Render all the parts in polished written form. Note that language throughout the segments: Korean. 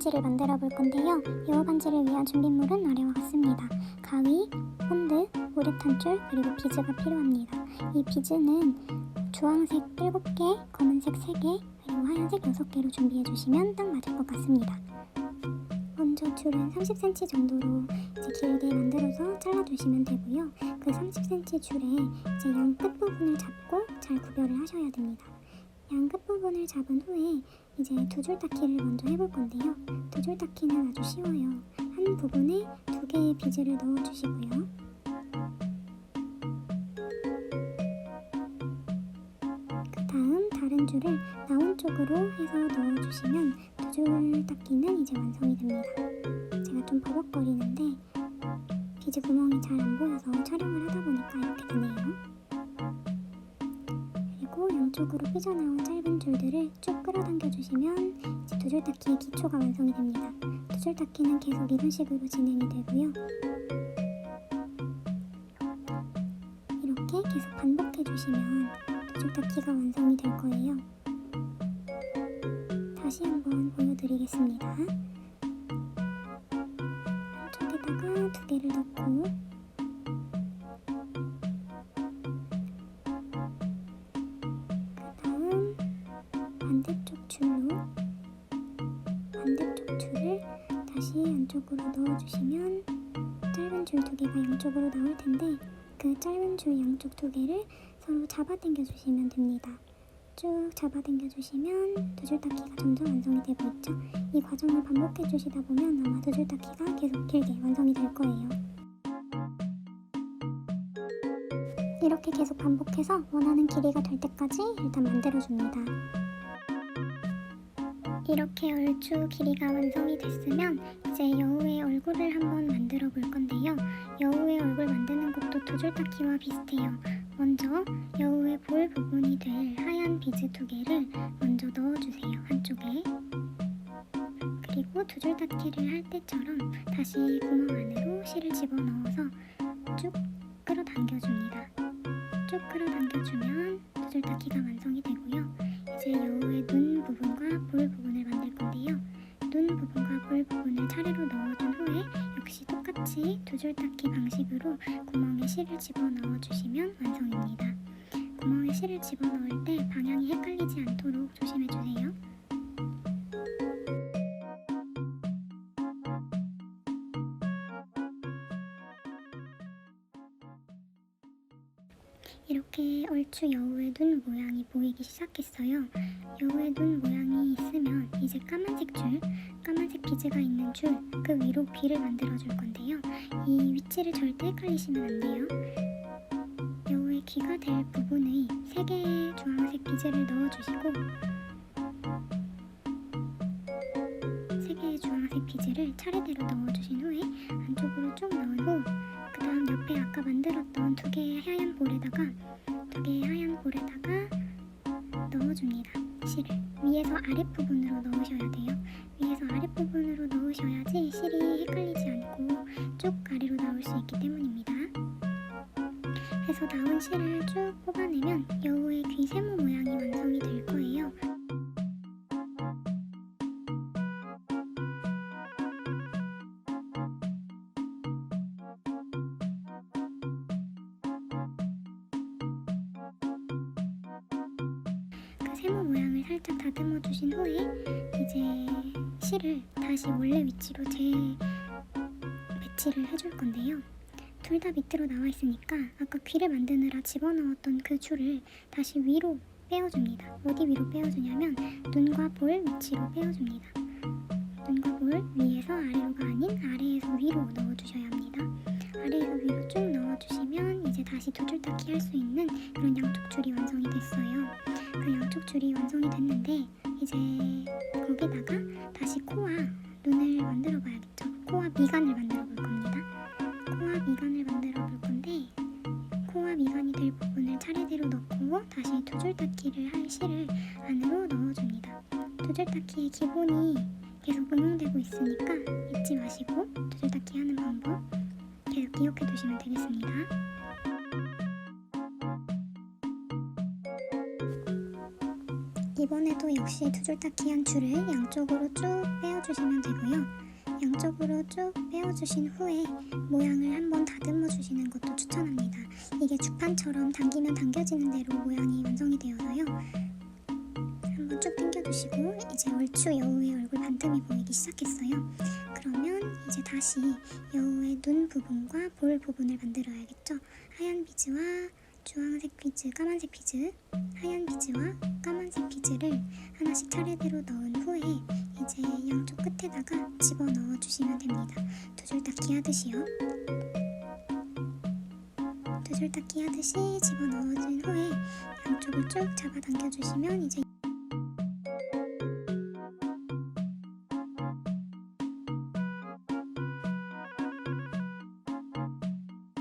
반지를 만들어 볼 건데요. 이 반지를 위한 준비물은 아래와 같습니다. 가위, 본드, 우레탄줄, 그리고 비즈가 필요합니다. 이 비즈는 주황색 7개, 검은색 3개, 그리고 하얀색 6개로 준비해 주시면 딱 맞을 것 같습니다. 먼저 줄은 30cm 정도로 이제 길게 만들어서 잘라주시면 되고요. 그 30cm 줄에 이제 양 끝부분을 잡고 잘 구별을 하셔야 됩니다. 양 끝부분을 잡은 후에 이제 두 줄 닦기를 먼저 해볼 건데요. 두 줄 닦기는 아주 쉬워요. 한 부분에 2개의 비즈를 넣어주시고요. 그 다음 다른 줄을 나온 쪽으로 해서 넣어주시면 두 줄 닦기는 이제 완성이 됩니다. 제가 좀 버벅거리는데 비즈 구멍이 잘 안 보여서 촬영을 하다 보니까 이렇게 되네요. 그리고 양쪽으로 삐져나온 짧은 줄들을 쭉 끌어당겨 주시면 이제 두 줄 닦기의 기초가 완성이 됩니다. 두 줄 닦기는 계속 이런 식으로 진행이 되고요. 이렇게 계속 반복해 주시면 두 줄 닦기가 완성이 될 거예요. 다시 한번 보여드리겠습니다. 한쪽에다가 2개를 넣고 그 다음 반대쪽 줄을 다시 안쪽으로 넣어주시면 짧은 줄 2개가 양쪽으로 나올 텐데 그 짧은 줄 양쪽 2개를 서로 잡아당겨 주시면 됩니다. 쭉 잡아당겨 주시면 두 줄 닦기가 점점 완성이 되고 있죠. 이 과정을 반복해 주시다 보면 아마 두 줄 닦기가 계속 길게 완성이 될 거예요. 이렇게 계속 반복해서 원하는 길이가 될 때까지 일단 만들어 줍니다. 이렇게 얼추 길이가 완성이 됐으면 이제 여우의 얼굴을 한번 만들어 볼 건데요. 여우의 얼굴 만드는 것도 두 줄 닦기와 비슷해요. 먼저 여우의 볼 부분이 될 하얀 비즈 2개를 먼저 넣어주세요. 한쪽에. 그리고 두 줄 닦기를 할 때처럼 다시 구멍 안으로 실을 집어넣어서 쭉 끌어당겨줍니다. 쭉 끌어당겨주면 두 줄 닦기가 완성이 되고요. 이제 여우의 눈 부분과 볼 부분을 만들 건데요. 눈 부분과 볼 부분을 차례로 넣어준 후에 역시 똑같이 두 줄 닦기 방식으로 구멍에 실을 집어넣어 주시면 완성입니다. 구멍에 실을 집어넣을 때 방향이 헷갈리지 않도록 조심해 주세요. 이렇게 얼추 여우의 눈 모양이 보이기 시작했어요. 여우의 눈 모양이 있으면 이제 까만색 비즈가 있는 줄 그 위로 귀를 만들어 줄 건데요. 이 위치를 절대 헷갈리시면 안 돼요. 여우의 귀가 될 부분의 3개의 주황색 비즈를 넣어주시고 3개의 주황색 비즈를 차례대로 넣어주신 후에 안쪽으로 쭉 넣고 그 다음 옆에 아까 만들었던 2개의 하얀 볼에다가 넣어줍니다. 실을 위에서 아랫부분으로 넣으셔야 돼요. 위에서 아랫부분으로 넣으셔야지 실이 헷갈리지 않고 쭉 아래로 나올 수 있기 때문입니다. 해서 나온 실을 쭉 뽑아내면 여우의 귀 세모 모양이 완성이 될 거예요. 세모 모양을 살짝 다듬어 주신 후에 이제 실을 다시 원래 위치로 재배치를 해줄 건데요. 둘 다 밑으로 나와 있으니까 아까 귀를 만드느라 집어넣었던 그 줄을 다시 위로 빼어줍니다. 어디 위로 빼어주냐면 눈과 볼 위치로 빼어줍니다. 눈과 볼 위에서 아래로가 아닌 아래에서 위로 넣어주셔야 합니다. 아래에서 위로 쭉 넣어주시면 이제 다시 두 줄 닦기 할 수 있는 그런 양쪽 줄이 완성이 됐어요. 그 양쪽 줄이 완성이 됐는데 이제 거기다가 다시 코와 눈을 만들어 봐야겠죠. 코와 미간을 만들어 볼 겁니다. 코와 미간을 만들어 볼 건데 코와 미간이 될 부분을 차례대로 넣고 다시 두 줄 닦기를 할 실을 안으로 넣어줍니다. 두 줄 닦기의 기본이 계속 응용되고 있으니까 잊지 마시고 두 줄 닦기 하는 방법 계속 기억해 두시면 되겠습니다. 이번에도 역시 역시 두 줄 닦기 한 줄을 양쪽으로 쭉 빼어주시면 되고요. 양쪽으로 쭉 빼어주신 후에 모양을 한번 다듬어 주시는 것도 추천합니다. 이게 죽판처럼 당기면 당겨지는 대로 모양이 완성이 되어서요. 한번 쭉 당겨주시고 이제 얼추 여우의 얼굴 반틈이 보이기 시작했어요. 그러면 이제 다시 여우의 눈 부분과 볼 부분을 만들어야겠죠. 하얀 비즈와 주황색 비즈, 까만색 비즈, 하얀 비즈와 까만색 비즈를 하나씩 차례대로 넣은 후에 이제 양쪽 끝에다가 집어넣어 주시면 됩니다. 두 줄 닦기 하듯이요. 두 줄 닦기 하듯이 집어넣어준 후에 양쪽을 쭉 잡아당겨 주시면 이제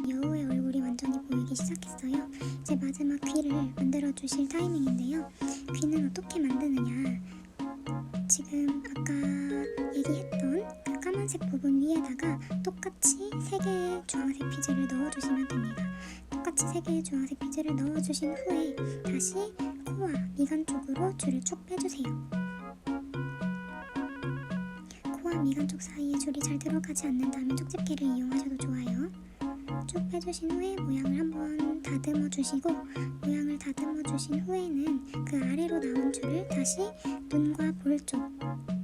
여우의 얼굴이 완전히 보이기 시작했어요. 이제 마지막 귀를 만들어 주실 타이밍인데요. 귀는 어떻게 만드느냐, 지금 아까 얘기했던 그 까만색 부분 위에다가 똑같이 3개의 주황색 비즈를 넣어주시면 됩니다. 똑같이 3개의 주황색 비즈를 넣어주신 후에 다시 코와 미간 쪽으로 줄을 쭉 빼주세요. 코와 미간 쪽 사이에 줄이 잘 들어가지 않는다면 쪽집게를 이용하셔도 좋아요. 쭉 빼주신 후에 모양을 한번 다듬어 주시고, 모양을 다듬어 주신 후에는 그 아래로 나온 줄을 다시 눈과 볼 쪽,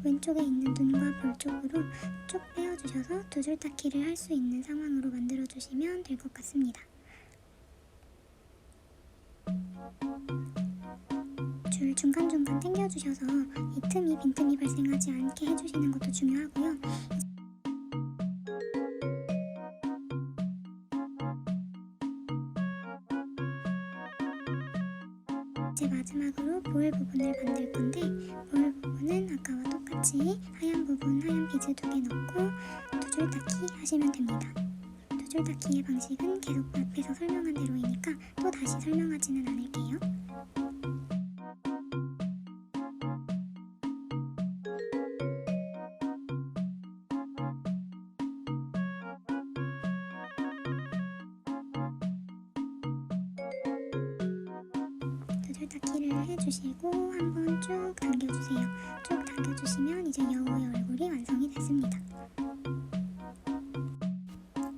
왼쪽에 있는 눈과 볼 쪽으로 쭉 빼어주셔서 두 줄 닦기를 할 수 있는 상황으로 만들어 주시면 될 것 같습니다. 줄 중간중간 당겨주셔서 이 틈이 빈틈이 발생하지 않게 해주시는 것도 중요하고요. 이제 마지막으로 볼 부분을 만들 건데, 볼 부분은 아까와 똑같이 하얀 부분, 하얀 비즈 2개 넣고 두 줄 닦기 하시면 됩니다. 두 줄 닦기의 방식은 계속 앞에서 설명한 대로이니까 또 다시 설명하지는 않을게요. 두 줄 닦기를 해주시고 한번 쭉 당겨주세요. 쭉 당겨주시면 이제 여우의 얼굴이 완성이 됐습니다.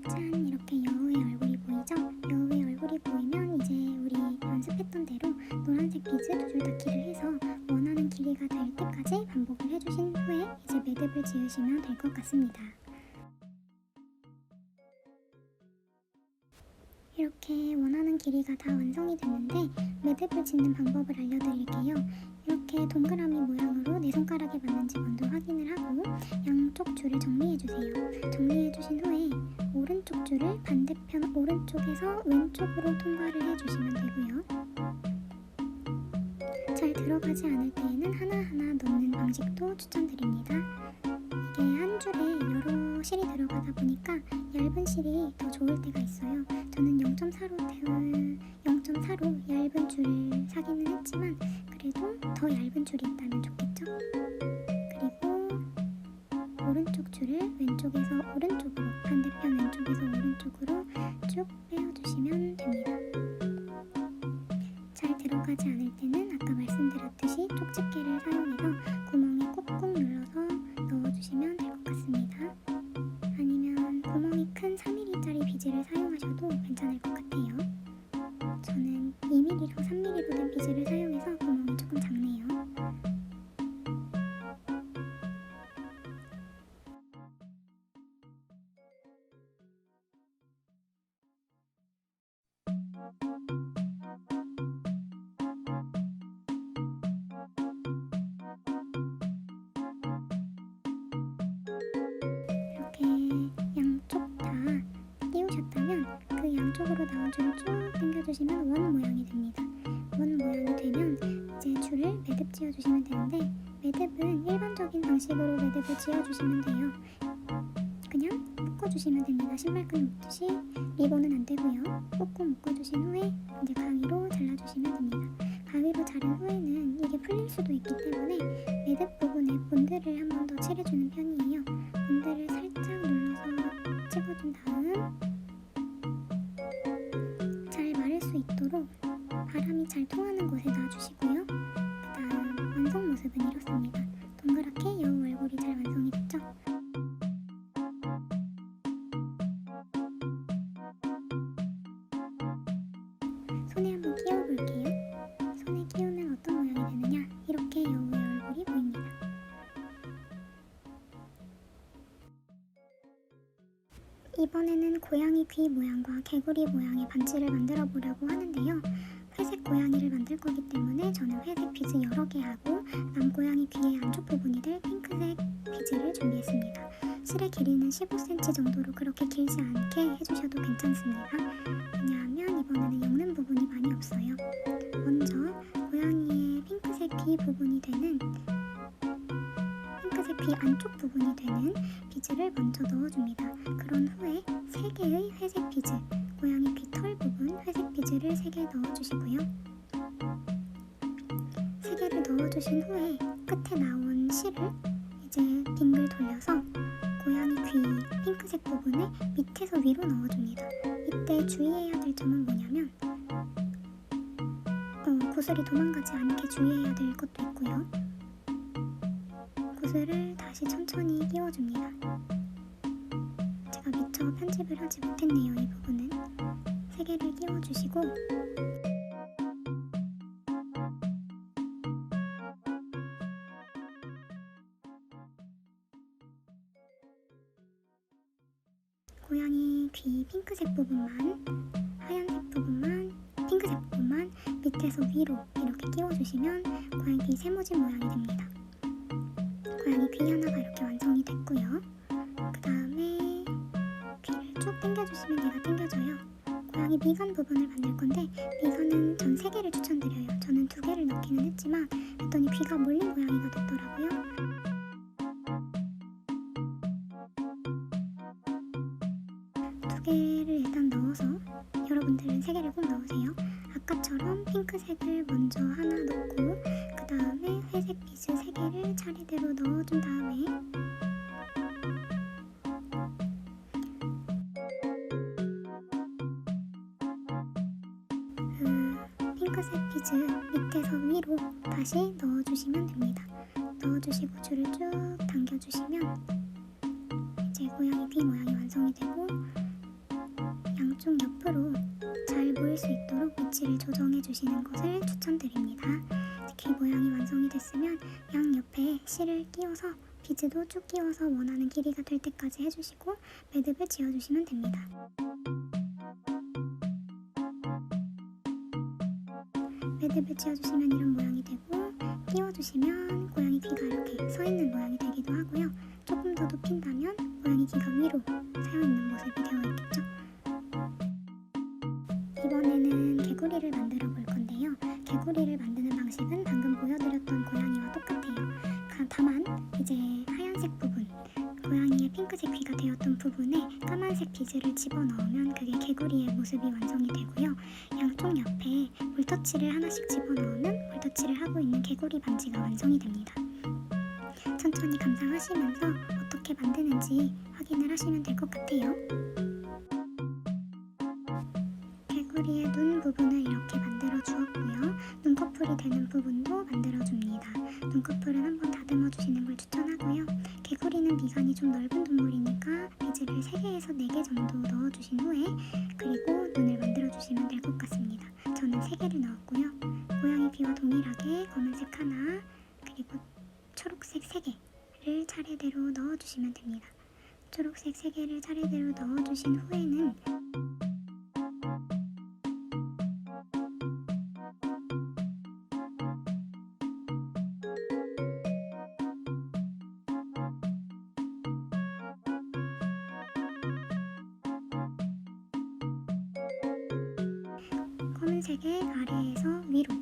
짠! 이렇게 여우의 얼굴이 보이죠? 여우의 얼굴이 보이면 이제 우리 연습했던 대로 노란색 비즈 두 줄 닦기를 해서 원하는 길이가 될 때까지 반복을 해주신 후에 이제 매듭을 지으시면 될 것 같습니다. 이렇게 원하는 길이가 다 완성이 됐는데 매듭을 짓는 방법을 알려드릴게요. 이렇게 동그라미 모양으로 내 손가락에 맞는지 먼저 확인을 하고 양쪽 줄을 정리해주세요. 정리해주신 후에 오른쪽 줄을 반대편 오른쪽에서 왼쪽으로 통과를 해주시면 되고요. 잘 들어가지 않을 때에는 하나하나 넣는 방식도 추천드립니다. 이게 한 줄에 여러 실이 들어가다 보니까 얇은 실이 더 좋을 때가 있어요. 저는 0.4로 얇은 줄을 사기는 했지만 그래도 더 얇은 줄이 있다면 좋겠죠? 그리고 오른쪽 줄을 왼쪽에서 오른쪽으로, 반대편 왼쪽에서 오른쪽으로 쭉 빼어주시면 됩니다. 잘 들어가지 않을 때는 아까 말씀드렸듯이 쪽집게를 사용해서 구멍에 꾹꾹 눌러서 넣어주시면 될 것 같습니다. 아니면 구멍이 큰 3mm짜리 비즈를 사용하셔도 괜찮을 것 같아요. 저는 2mm로 3mm로 된 비즈를 사용해서 구멍이 조금 작네요. 양쪽 다 띄우셨다면 그 양쪽으로 나온 줄을 쭉 당겨주시면 원 모양이 됩니다. 원 모양이 되면 이제 줄을 매듭 지어주시면 되는데, 매듭은 일반적인 방식으로 매듭을 지어주시면 돼요. 그냥 묶어주시면 됩니다. 신발끈 묶듯이. 리본은 안 되고요. 꾹꾹 묶어주신 후에 이제 가위로 잘라주시면 됩니다. 가위로 자른 후에는 이게 풀릴 수도 있기 때문에 매듭 부분에 본드를 한 번 더 칠해주는 편이에요. 본드를 살짝 눌러서 찍어준 다음 잘 마를 수 있도록 바람이 잘 통하는 곳에 놔주시고요. 그 다음 완성 모습은 이번에는 고양이 귀 모양과 개구리 모양의 반지를 만들어 보려고 하는데요. 회색 고양이를 만들 거기 때문에 저는 회색 비즈 여러 개 하고 남고양이 귀의 안쪽 부분이 될 핑크색 비즈를 준비했습니다. 실의 길이는 15cm 정도로 그렇게 길지 않게 해주셔도 괜찮습니다. 왜냐하면 이번에는 엮는 부분이 많이 없어요. 먼저 고양이의 핑크색 귀 부분이 되는 핑크색 귀 안쪽 부분이 되는 비즈를 먼저 넣어줍니다. 그런 후에 3개의 회색 비즈, 고양이 귀 털 부분 회색 비즈를 3개 넣어주시고요. 3개를 넣어주신 후에 끝에 나온 실을 이제 빙글 돌려서 고양이 귀 핑크색 부분을 밑에서 위로 넣어줍니다. 이때 주의해야 될 점은 뭐냐면 구슬이 도망가지 않게 주의해야 될 것도 있고요. 구슬을 다시 천천히 끼워줍니다. 제가 미처 편집을 하지 못했네요. 이 부분은 3개를 끼워주시고 고양이 귀 핑크색 부분만, 하얀색 부분만, 핑크색 부분만 밑에서 위로 이렇게 끼워주시면 고양이 귀 세모진 모양이 됩니다. 고양이 귀 하나가 이렇게 완성이 됐고요. 그 다음에 귀를 쭉 당겨주시면 얘가 당겨져요. 고양이 미간 부분을 만들 건데 미간은 전 3개를 추천드려요. 저는 2개를 넣기는 했지만 했더니 귀가 몰린 고양이가 됐더라고요. 두 개를 일단 넣어서 여러분들은 3개를 꼭 넣으세요. 아까처럼 핑크색을 먼저 하나 넣고 그 다음에 회색 비즈 3개를 차례대로 넣어준 다음에 핑크색 비즈 밑에서 위로 다시 넣어주시면 됩니다. 넣어주시고 줄을 쭉 당겨주시면 이제 고양이 귀 모양이 완성이 되고 양쪽 옆으로 잘 보일 수 있도록 위치를 조정해 주시는 것을 추천드립니다. 귀 모양이 완성이 됐으면 양 옆에 실을 끼워서 비즈도 쭉 끼워서 원하는 길이가 될 때까지 해주시고 매듭을 지어주시면 됩니다. 매듭을 지어주시면 이런 모양이 되고 끼워주시면 고양이 귀가 이렇게 서있는 모양이 되기도 하고요. 조금 더 높인다면 고양이 귀가 위로 서있는 모습이 되어 있겠죠. 이번에는 개구리를 만들어 볼 건데요. 개구리를 만드는 방식은 방금 보여드렸던 고양이와 똑같아요. 다만 이제 하얀색 부분, 고양이의 핑크색 귀가 되었던 부분에 까만색 비즈를 집어넣으면 그게 개구리의 모습이 완성이 되고요. 양쪽 옆에 볼터치를 하나씩 집어넣으면 볼터치를 하고 있는 개구리 반지가 완성이 됩니다. 천천히 감상하시면서 어떻게 만드는지 확인을 하시면 될 것 같아요. 개구리의 눈 부분을 이렇게 만들어 주었고요. 눈꺼풀이 되는 부분도 만들어 줍니다. 눈꺼풀은 한번 다듬어 주시는 걸 추천하고요. 개구리는 미간이 좀 넓은 동물이니까 비즈를 3개에서 4개 정도 넣어 주신 후에 그리고 눈을 만들어 주시면 될 것 같습니다. 저는 3개를 넣었고요. 고양이 귀와 동일하게 검은색 하나 그리고 초록색 3개를 차례대로 넣어 주시면 됩니다. 초록색 3개를 차례대로 넣어 주신 후에는 검은색의 아래에서 위로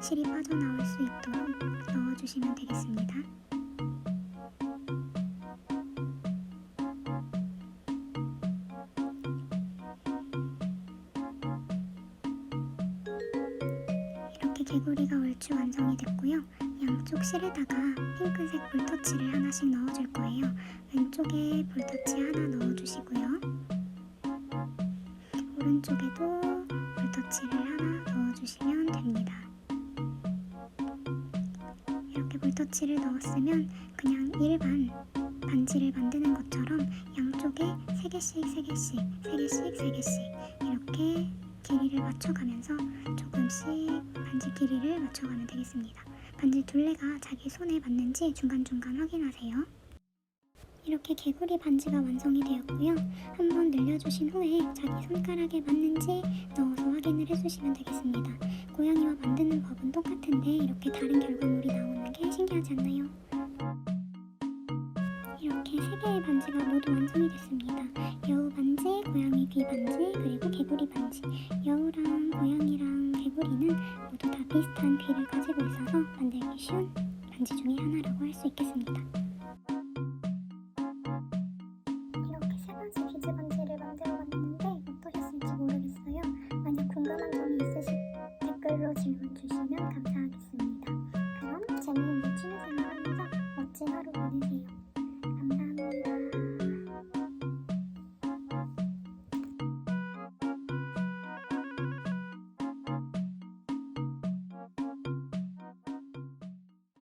실이 빠져나올 수 있도록 넣어주시면 되겠습니다. 이렇게 개구리가 얼추 완성이 됐고요. 양쪽 실에다가 핑크색 볼터치를 하나씩 넣어줄 거예요. 왼쪽에 볼터치 하나 넣어주시고요. 오른쪽에도 볼터치를 하나 넣어주시면 됩니다. 이렇게 볼터치를 넣었으면 그냥 일반 반지를 만드는 것처럼 양쪽에 3개씩 3개씩 3개씩 3개씩 이렇게 길이를 맞춰가면서 조금씩 반지 길이를 맞춰가면 되겠습니다. 반지 둘레가 자기 손에 맞는지 중간중간 확인하세요. 이렇게 개구리 반지가 완성이 되었고요. 한번 늘려주신 후에 자기 손가락에 맞는지 넣어서 확인을 해주시면 되겠습니다. 고양이와 만드는 법은 똑같은데 이렇게 다른 결과물이 나오는 게 신기하지 않나요? 이렇게 3개의 반지가 모두 완성이 됐습니다. 여우 반지, 고양이 귀 반지, 그리고 개구리 반지. 여우랑 고양이랑 개구리는 모두 다 비슷한 귀를 가지고 있어서 만들기 쉬운 반지 중에 하나라고 할 수 있겠습니다. 이렇게 3가지 비즈 반지를 만들어 봤는데 어떠셨을지 모르겠어요. 만약 궁금한 점이 있으시면 댓글로 질문 주시면 감사하겠습니다. 그럼 재미있는 취미생활 하면서 멋진 하루 보내세요.